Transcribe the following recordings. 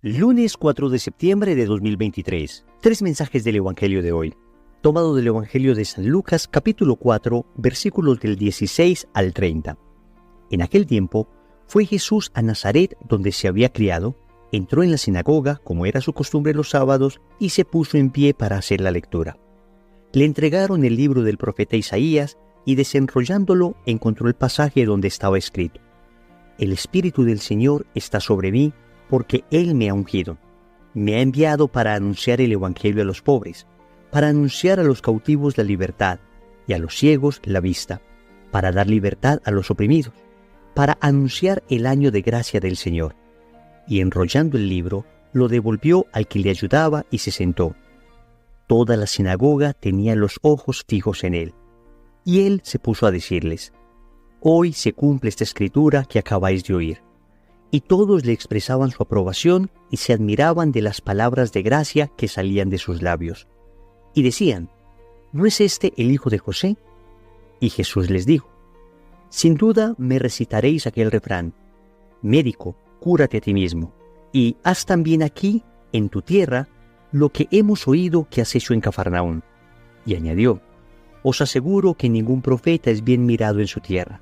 Lunes 4 de septiembre de 2023. 3 mensajes del Evangelio de hoy. Tomado del Evangelio de San Lucas, capítulo 4, versículos del 16 al 30. En aquel tiempo, fue Jesús a Nazaret, donde se había criado, entró en la sinagoga, como era su costumbre los sábados, y se puso en pie para hacer la lectura. Le entregaron el libro del profeta Isaías, y desenrollándolo, encontró el pasaje donde estaba escrito: El Espíritu del Señor está sobre mí, porque Él me ha ungido. Me ha enviado para anunciar el Evangelio a los pobres, para anunciar a los cautivos la libertad y a los ciegos la vista, para dar libertad a los oprimidos, para anunciar el año de gracia del Señor. Y enrollando el libro, lo devolvió al que le ayudaba y se sentó. Toda la sinagoga tenía los ojos fijos en él. Y él se puso a decirles: Hoy se cumple esta escritura que acabáis de oír. Y todos le expresaban su aprobación y se admiraban de las palabras de gracia que salían de sus labios. Y decían: ¿No es este el hijo de José? Y Jesús les dijo: Sin duda me recitaréis aquel refrán: Médico, cúrate a ti mismo, y haz también aquí, en tu tierra, lo que hemos oído que has hecho en Cafarnaúm. Y añadió: Os aseguro que ningún profeta es bien mirado en su tierra.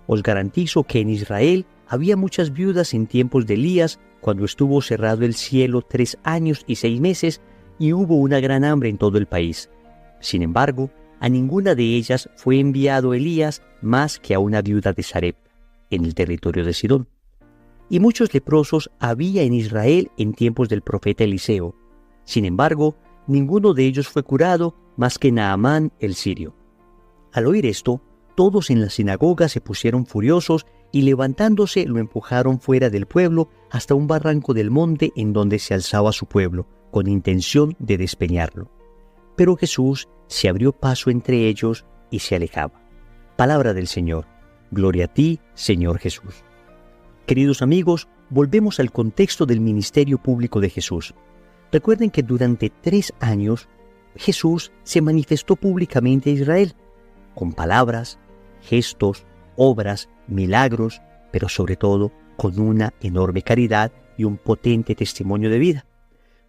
Os garantizo que en Israel había muchas viudas en tiempos de Elías, cuando estuvo cerrado el cielo 3 años y 6 meses, y hubo una gran hambre en todo el país. Sin embargo, a ninguna de ellas fue enviado Elías más que a una viuda de Sarepta, en el territorio de Sidón. Y muchos leprosos había en Israel en tiempos del profeta Eliseo. Sin embargo, ninguno de ellos fue curado más que Naamán el sirio. Al oír esto, todos en la sinagoga se pusieron furiosos y levantándose lo empujaron fuera del pueblo hasta un barranco del monte en donde se alzaba su pueblo, con intención de despeñarlo. Pero Jesús se abrió paso entre ellos y se alejaba. Palabra del Señor. Gloria a ti, Señor Jesús. Queridos amigos, volvemos al contexto del ministerio público de Jesús. Recuerden que durante 3 años Jesús se manifestó públicamente a Israel, con palabras, gestos, obras, milagros, pero sobre todo con una enorme caridad y un potente testimonio de vida.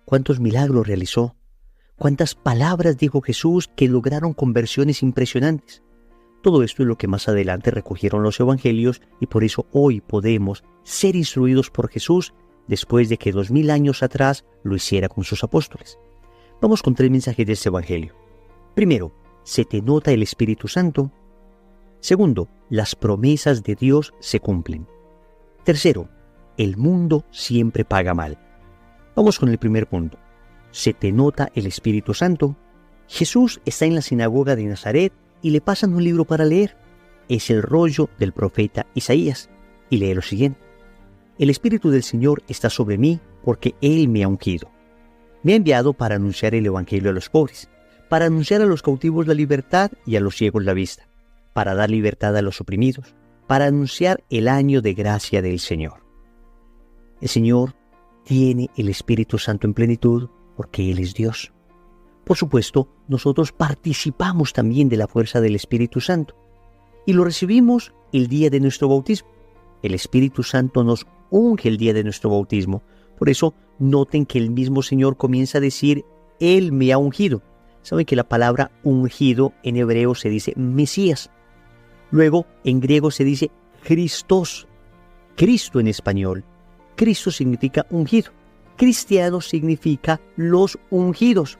¿Cuántos milagros realizó? ¿Cuántas palabras dijo Jesús que lograron conversiones impresionantes? Todo esto es lo que más adelante recogieron los evangelios y por eso hoy podemos ser instruidos por Jesús después de que 2000 años atrás lo hiciera con sus apóstoles. Vamos con 3 mensajes de este evangelio. Primero, ¿se te nota el Espíritu Santo? Segundo, las promesas de Dios se cumplen. Tercero, el mundo siempre paga mal. Vamos con el primer punto. ¿Se te nota el Espíritu Santo? Jesús está en la sinagoga de Nazaret y le pasan un libro para leer. Es el rollo del profeta Isaías. Y lee lo siguiente: El Espíritu del Señor está sobre mí porque Él me ha ungido. Me ha enviado para anunciar el Evangelio a los pobres, para anunciar a los cautivos la libertad y a los ciegos la vista, para dar libertad a los oprimidos, para anunciar el año de gracia del Señor. El Señor tiene el Espíritu Santo en plenitud porque Él es Dios. Por supuesto, nosotros participamos también de la fuerza del Espíritu Santo y lo recibimos el día de nuestro bautismo. El Espíritu Santo nos unge el día de nuestro bautismo. Por eso, noten que el mismo Señor comienza a decir: Él me ha ungido. Saben que la palabra ungido en hebreo se dice Mesías. Luego, en griego se dice Christos, Cristo en español. Cristo significa ungido. Cristiano significa los ungidos.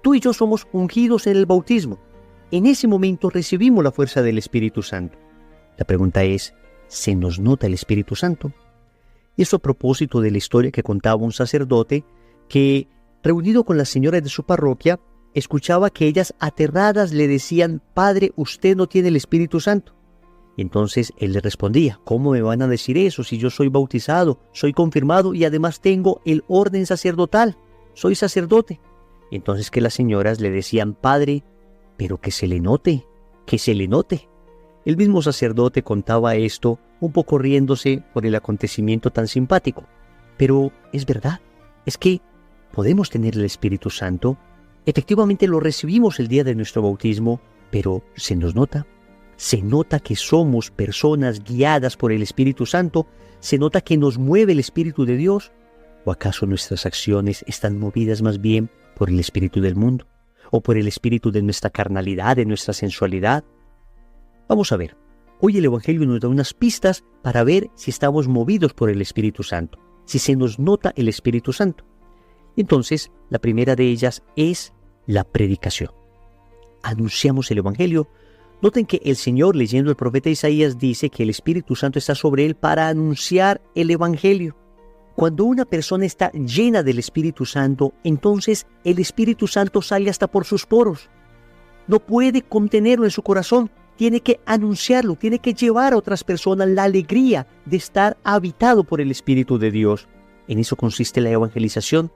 Tú y yo somos ungidos en el bautismo. En ese momento recibimos la fuerza del Espíritu Santo. La pregunta es: ¿se nos nota el Espíritu Santo? Y eso a propósito de la historia que contaba un sacerdote que, reunido con las señoras de su parroquia, escuchaba que ellas aterradas le decían: Padre, usted no tiene el Espíritu Santo. Y entonces él le respondía: ¿Cómo me van a decir eso si yo soy bautizado, soy confirmado y además tengo el orden sacerdotal? Soy sacerdote. Y entonces que las señoras le decían: Padre, pero que se le note, que se le note. El mismo sacerdote contaba esto un poco riéndose por el acontecimiento tan simpático. Pero es verdad, es que podemos tener el Espíritu Santo. Efectivamente lo recibimos el día de nuestro bautismo, pero ¿se nos nota? Se nota que somos personas guiadas por el Espíritu Santo, se nota que nos mueve el Espíritu de Dios. ¿O acaso nuestras acciones están movidas más bien por el espíritu del mundo? ¿O por el espíritu de nuestra carnalidad, de nuestra sensualidad? Vamos a ver. Hoy el Evangelio nos da unas pistas para ver si estamos movidos por el Espíritu Santo, si se nos nota el Espíritu Santo. Entonces, la primera de ellas es la predicación. Anunciamos el Evangelio. Noten que el Señor, leyendo el profeta Isaías, dice que el Espíritu Santo está sobre él para anunciar el Evangelio. Cuando una persona está llena del Espíritu Santo, entonces el Espíritu Santo sale hasta por sus poros. No puede contenerlo en su corazón. Tiene que anunciarlo, tiene que llevar a otras personas la alegría de estar habitado por el Espíritu de Dios. En eso consiste la evangelización.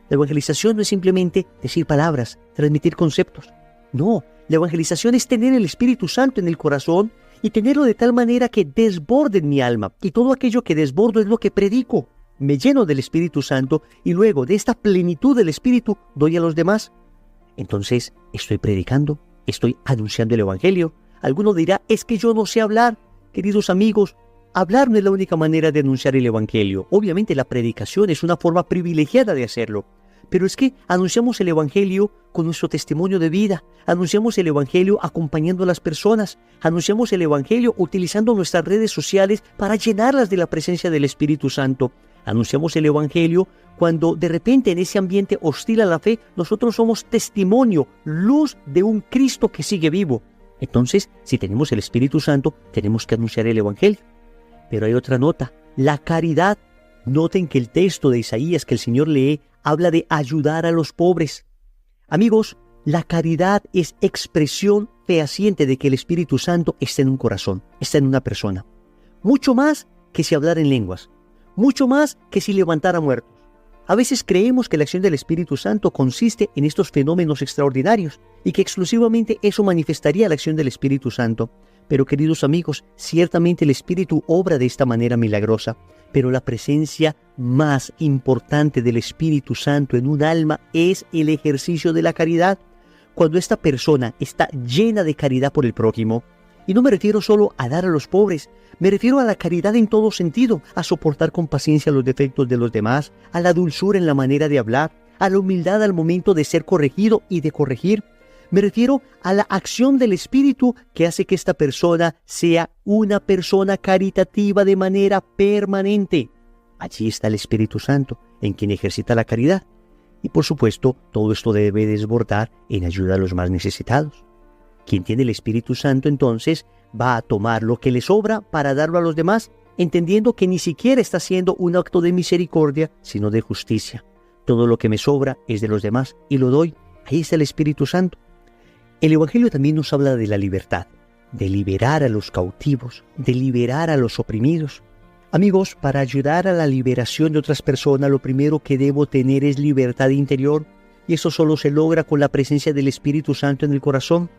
La evangelización no es simplemente decir palabras, transmitir conceptos. No, la evangelización es tener el Espíritu Santo en el corazón y tenerlo de tal manera que desborde en mi alma. Y todo aquello que desbordo es lo que predico. Me lleno del Espíritu Santo y luego de esta plenitud del Espíritu doy a los demás. Entonces, estoy predicando, estoy anunciando el Evangelio. Alguno dirá, es que yo no sé hablar. Queridos amigos, hablar no es la única manera de anunciar el Evangelio. Obviamente la predicación es una forma privilegiada de hacerlo. Pero es que anunciamos el Evangelio con nuestro testimonio de vida. Anunciamos el Evangelio acompañando a las personas. Anunciamos el Evangelio utilizando nuestras redes sociales para llenarlas de la presencia del Espíritu Santo. Anunciamos el Evangelio cuando de repente en ese ambiente hostil a la fe nosotros somos testimonio, luz de un Cristo que sigue vivo. Entonces, si tenemos el Espíritu Santo, tenemos que anunciar el Evangelio. Pero hay otra nota, la caridad. Noten que el texto de Isaías que el Señor lee habla de ayudar a los pobres. Amigos, la caridad es expresión fehaciente de que el Espíritu Santo está en un corazón, está en una persona. Mucho más que si hablar en lenguas, mucho más que si levantara muertos. A veces creemos que la acción del Espíritu Santo consiste en estos fenómenos extraordinarios y que exclusivamente eso manifestaría la acción del Espíritu Santo. Pero queridos amigos, ciertamente el Espíritu obra de esta manera milagrosa, pero la presencia más importante del Espíritu Santo en un alma es el ejercicio de la caridad. Cuando esta persona está llena de caridad por el prójimo, y no me refiero solo a dar a los pobres, me refiero a la caridad en todo sentido, a soportar con paciencia los defectos de los demás, a la dulzura en la manera de hablar, a la humildad al momento de ser corregido y de corregir. Me refiero a la acción del Espíritu que hace que esta persona sea una persona caritativa de manera permanente. Allí está el Espíritu Santo, en quien ejercita la caridad. Y por supuesto, todo esto debe desbordar en ayuda a los más necesitados. Quien tiene el Espíritu Santo entonces va a tomar lo que le sobra para darlo a los demás, entendiendo que ni siquiera está haciendo un acto de misericordia, sino de justicia. Todo lo que me sobra es de los demás y lo doy. Ahí está el Espíritu Santo. El Evangelio también nos habla de la libertad, de liberar a los cautivos, de liberar a los oprimidos. Amigos, para ayudar a la liberación de otras personas, lo primero que debo tener es libertad interior, y eso solo se logra con la presencia del Espíritu Santo en el corazón.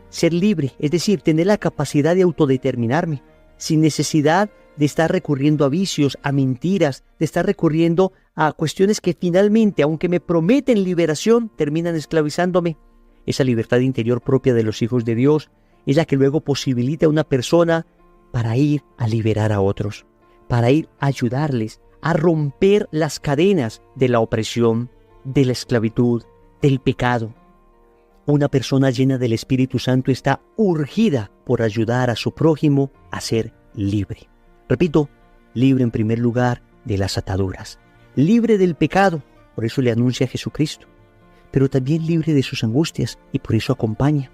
Ser libre, es decir, tener la capacidad de autodeterminarme, sin necesidad de estar recurriendo a vicios, a mentiras, de estar recurriendo a cuestiones que finalmente, aunque me prometen liberación, terminan esclavizándome. Esa libertad interior propia de los hijos de Dios es la que luego posibilita a una persona para ir a liberar a otros, para ir a ayudarles a romper las cadenas de la opresión, de la esclavitud, del pecado. Una persona llena del Espíritu Santo está urgida por ayudar a su prójimo a ser libre. Repito, libre en primer lugar de las ataduras, libre del pecado, por eso le anuncia a Jesucristo, pero también libre de sus angustias y por eso acompaña.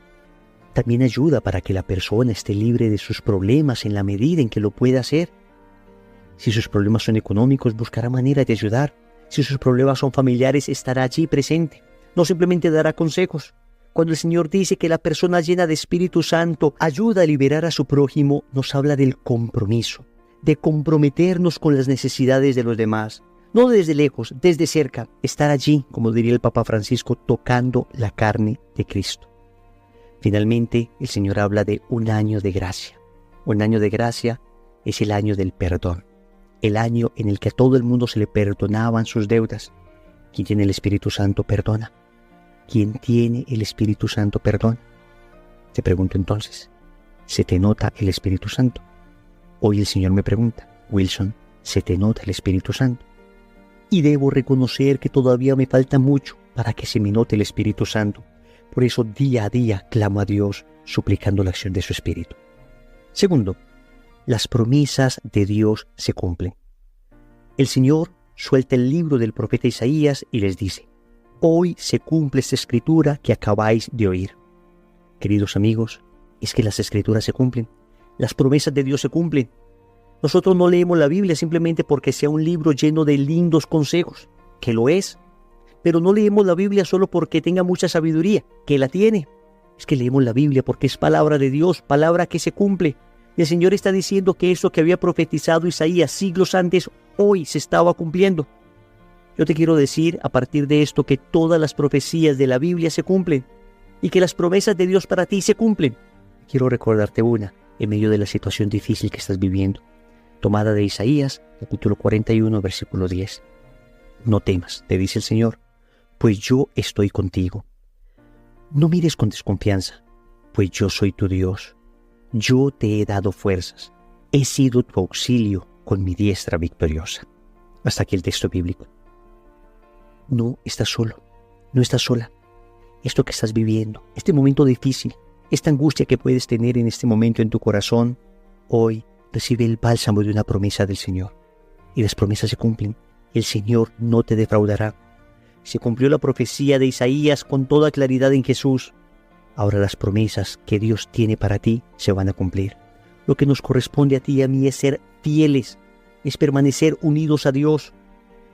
También ayuda para que la persona esté libre de sus problemas en la medida en que lo pueda hacer. Si sus problemas son económicos, buscará manera de ayudar. Si sus problemas son familiares, estará allí presente. No simplemente dará consejos. Cuando el Señor dice que la persona llena de Espíritu Santo ayuda a liberar a su prójimo, nos habla del compromiso, de comprometernos con las necesidades de los demás. No desde lejos, desde cerca, estar allí, como diría el Papa Francisco, tocando la carne de Cristo. Finalmente, el Señor habla de un año de gracia. Un año de gracia es el año del perdón, el año en el que a todo el mundo se le perdonaban sus deudas. ¿Quién tiene el Espíritu Santo perdona? ¿Quién tiene el Espíritu Santo perdona? Te pregunto entonces, ¿se te nota el Espíritu Santo? Hoy el Señor me pregunta, Wilson, ¿se te nota el Espíritu Santo? y debo reconocer que todavía me falta mucho para que se me note el Espíritu Santo. Por eso día a día clamo a Dios suplicando la acción de su Espíritu. Segundo, las promesas de Dios se cumplen. El Señor suelta el libro del profeta Isaías y les dice: hoy se cumple esta escritura que acabáis de oír. Queridos amigos, es que las escrituras se cumplen, las promesas de Dios se cumplen. Nosotros no leemos la Biblia simplemente porque sea un libro lleno de lindos consejos, que lo es, pero no leemos la Biblia solo porque tenga mucha sabiduría, que la tiene. Es que leemos la Biblia porque es palabra de Dios, palabra que se cumple. Y el Señor está diciendo que eso que había profetizado Isaías siglos antes, hoy se estaba cumpliendo. Yo te quiero decir a partir de esto que todas las profecías de la Biblia se cumplen y que las promesas de Dios para ti se cumplen. Quiero recordarte una en medio de la situación difícil que estás viviendo, tomada de Isaías, capítulo 41, versículo 10. No temas, te dice el Señor, pues yo estoy contigo. No mires con desconfianza, pues yo soy tu Dios. Yo te he dado fuerzas, he sido tu auxilio con mi diestra victoriosa. Hasta aquí el texto bíblico. No estás solo, no estás sola. Esto que estás viviendo, este momento difícil, esta angustia que puedes tener en este momento en tu corazón, hoy recibe el bálsamo de una promesa del Señor. Y las promesas se cumplen. El Señor no te defraudará. Se cumplió la profecía de Isaías con toda claridad en Jesús. Ahora las promesas que Dios tiene para ti se van a cumplir. Lo que nos corresponde a ti y a mí es ser fieles, es permanecer unidos a Dios,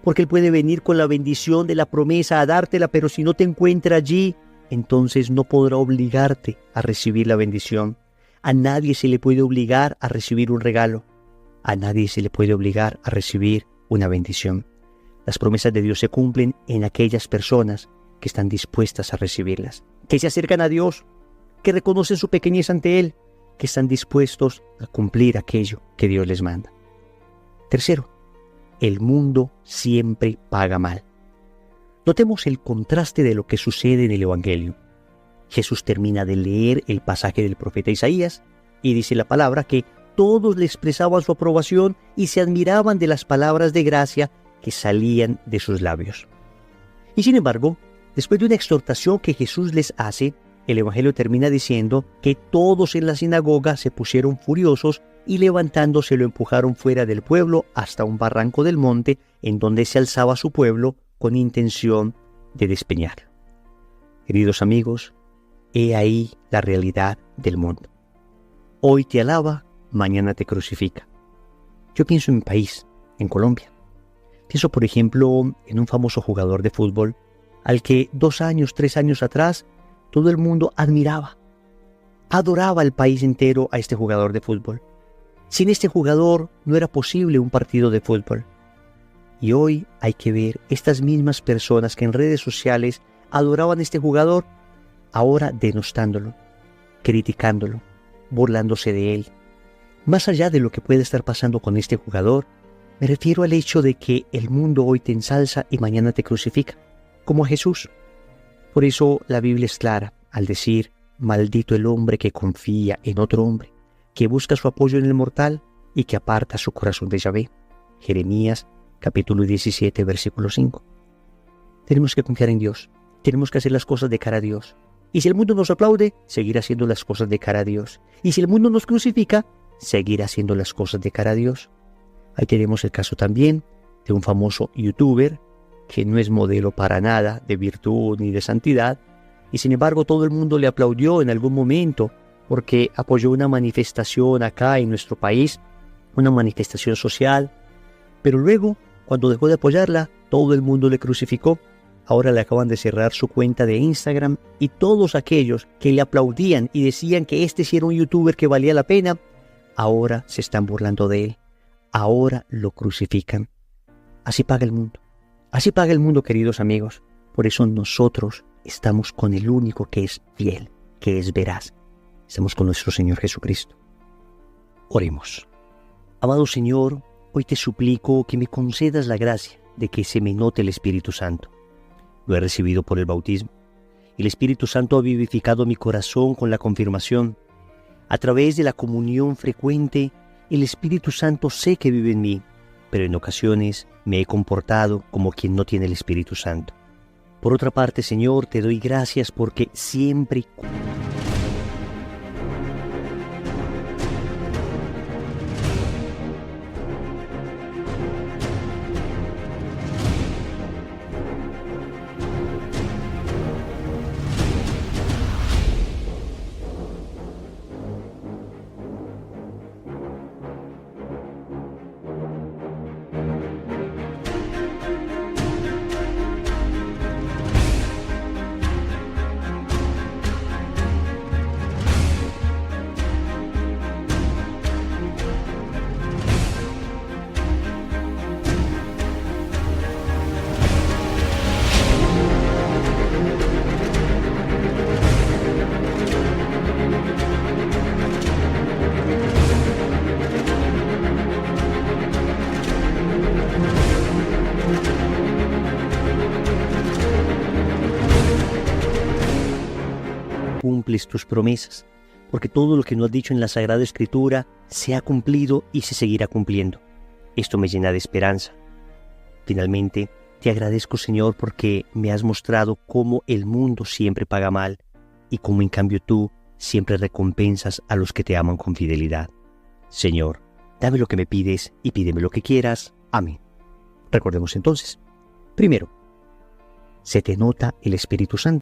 porque Él puede venir con la bendición de la promesa a dártela, pero si no te encuentra allí, entonces no podrá obligarte a recibir la bendición. A nadie se le puede obligar a recibir un regalo. A nadie se le puede obligar a recibir una bendición. Las promesas de Dios se cumplen en aquellas personas que están dispuestas a recibirlas, que se acercan a Dios, que reconocen su pequeñez ante Él, que están dispuestos a cumplir aquello que Dios les manda. Tercero, el mundo siempre paga mal. Notemos el contraste de lo que sucede en el Evangelio. Jesús termina de leer el pasaje del profeta Isaías y dice la palabra que todos le expresaban su aprobación y se admiraban de las palabras de gracia que salían de sus labios. Y sin embargo, después de una exhortación que Jesús les hace, el Evangelio termina diciendo que todos en la sinagoga se pusieron furiosos y levantándose lo empujaron fuera del pueblo hasta un barranco del monte en donde se alzaba su pueblo con intención de despeñarlo. Queridos amigos, he ahí la realidad del mundo. Hoy te alaba, mañana te crucifica. Yo pienso en mi país, en Colombia. Pienso, por ejemplo, en un famoso jugador de fútbol al que 2 años, 3 años atrás todo el mundo admiraba, adoraba el país entero a este jugador de fútbol. Sin este jugador no era posible un partido de fútbol. Y hoy hay que ver estas mismas personas que en redes sociales adoraban a este jugador, ahora denostándolo, criticándolo, burlándose de él. Más allá de lo que puede estar pasando con este jugador, me refiero al hecho de que el mundo hoy te ensalza y mañana te crucifica, como a Jesús. Por eso la Biblia es clara al decir: maldito el hombre que confía en otro hombre, que busca su apoyo en el mortal y que aparta su corazón de Yahvé. Jeremías capítulo 17, versículo 5. Tenemos que confiar en Dios, tenemos que hacer las cosas de cara a Dios. Y si el mundo nos aplaude, seguir haciendo las cosas de cara a Dios. Y si el mundo nos crucifica, seguir haciendo las cosas de cara a Dios. Ahí tenemos el caso también de un famoso youtuber que no es modelo para nada de virtud ni de santidad, y sin embargo todo el mundo le aplaudió en algún momento porque apoyó una manifestación acá en nuestro país, una manifestación social, pero luego, cuando dejó de apoyarla, todo el mundo le crucificó. Ahora le acaban de cerrar su cuenta de Instagram y todos aquellos que le aplaudían y decían que este sí era un youtuber que valía la pena, ahora se están burlando de él. Ahora lo crucifican. Así paga el mundo. Así paga el mundo, queridos amigos. Por eso nosotros estamos con el único que es fiel, que es veraz. Estamos con nuestro Señor Jesucristo. Oremos. Amado Señor, hoy te suplico que me concedas la gracia de que se me note el Espíritu Santo. Lo he recibido por el bautismo. El Espíritu Santo ha vivificado mi corazón con la confirmación. A través de la comunión frecuente, el Espíritu Santo sé que vive en mí. pero en ocasiones me he comportado como quien no tiene el Espíritu Santo. Por otra parte, Señor, te doy gracias porque siempre cumples tus promesas, porque todo lo que nos has dicho en la Sagrada Escritura se ha cumplido y se seguirá cumpliendo. Esto me llena de esperanza. Finalmente, te agradezco, Señor, porque me has mostrado cómo el mundo siempre paga mal y cómo en cambio tú siempre recompensas a los que te aman con fidelidad. Señor, dame lo que me pides y pídeme lo que quieras. Amén. Recordemos entonces. Primero, se te nota el Espíritu Santo.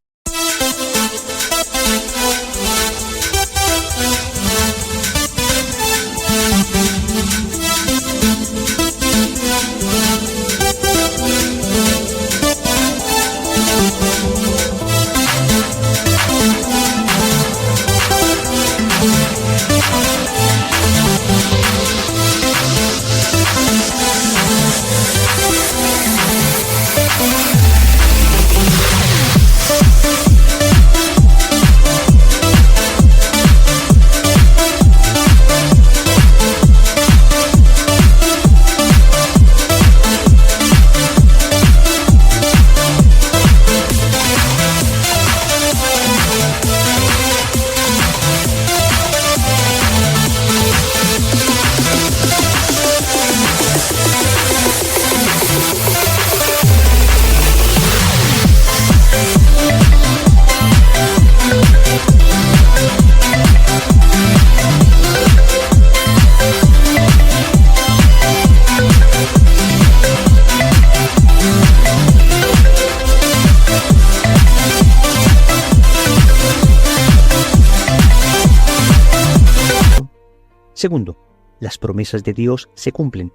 Segundo, las promesas de Dios se cumplen.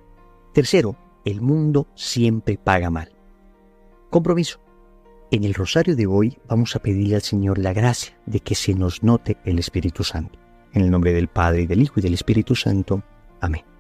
Tercero, el mundo siempre paga mal. Compromiso. En el rosario de hoy vamos a pedirle al Señor la gracia de que se nos note el Espíritu Santo. En el nombre del Padre, y del Hijo, y del Espíritu Santo. Amén.